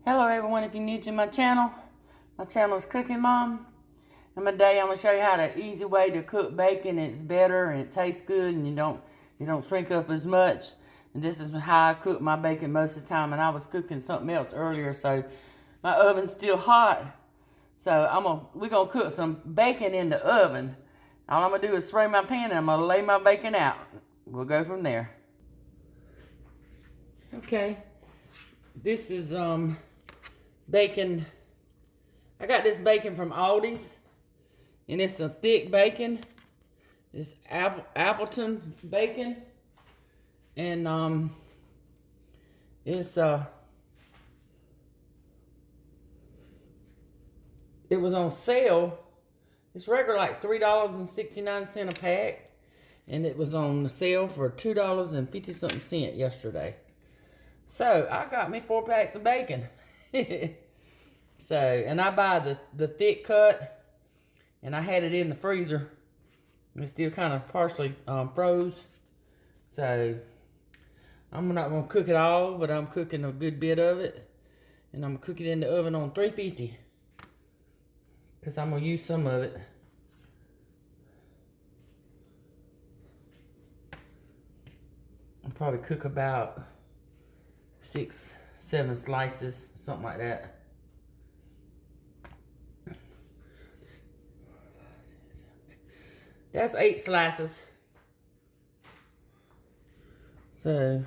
Hello everyone, if you're new to my channel is Cookin Mom. And today I'm going to show you how the easy way to cook bacon. It's better and it tastes good and you don't shrink up as much. And this is how I cook my bacon most of the time. And I was cooking something else earlier, so my oven's still hot. So we're gonna cook some bacon in the oven. All I'm gonna do is spray my pan and I'm gonna lay my bacon out. We'll go from there. Okay. This is bacon. I got this bacon from Aldi's, and it's a thick bacon. It's Appleton bacon, and it was on sale. It's regular like $3.69 a pack, and it was on sale for $2.50 something yesterday. So I got me 4 packs of bacon. So, and I buy the thick cut, and I had it in the freezer. It's still kind of partially froze. So I'm not gonna cook it all, but I'm cooking a good bit of it, and I'm gonna cook it in the oven on 350 because I'm gonna use some of it. I'll probably cook about 6, 7 slices, something like that. That's 8 slices. So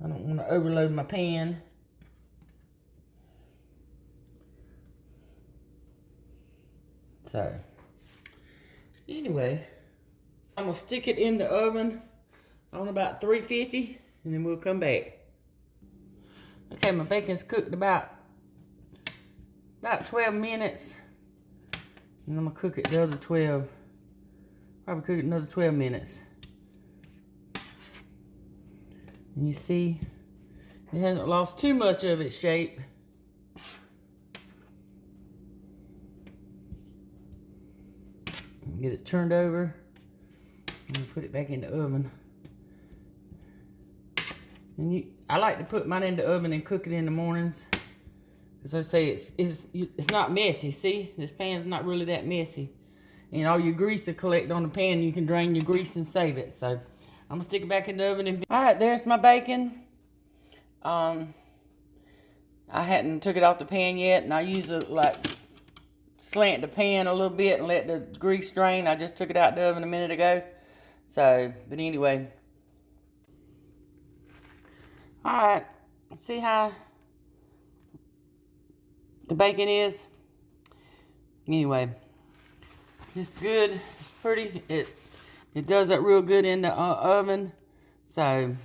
I don't want to overload my pan. So anyway, I'm gonna stick it in the oven on about 350, and then we'll come back. Okay, my bacon's cooked about 12 minutes. And I'm gonna cook it the other 12. Probably cook it another 12 minutes. And you see, it hasn't lost too much of its shape. Get it turned over and put it back in the oven. And I like to put mine in the oven and cook it in the mornings. As I say, it's not messy. See, this pan's not really that messy. And all your grease will collect on the pan. You can drain your grease and save it. So I'm gonna stick it back in the oven. All right, there's my bacon. I hadn't took it off the pan yet, and I usually like slant the pan a little bit and let the grease drain. I just took it out the oven a minute ago. So, but anyway. All right, see how the bacon is? Anyway, it's good, it's pretty. It does that real good in the oven. So,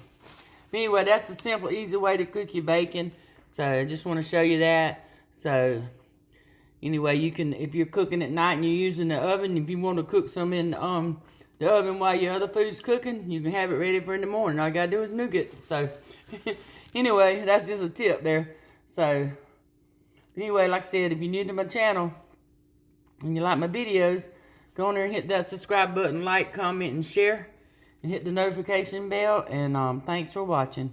anyway, that's the simple, easy way to cook your bacon. So, I just want to show you that. So, anyway, you can, if you're cooking at night and you're using the oven, if you want to cook some in the oven while your other food's cooking, you can have it ready for in the morning. All you gotta do is nuke it. So, anyway, that's just a tip there. So, anyway, like I said, if you're new to my channel and you like my videos, go on there and hit that subscribe button, like, comment, and share, and hit the notification bell. And thanks for watching.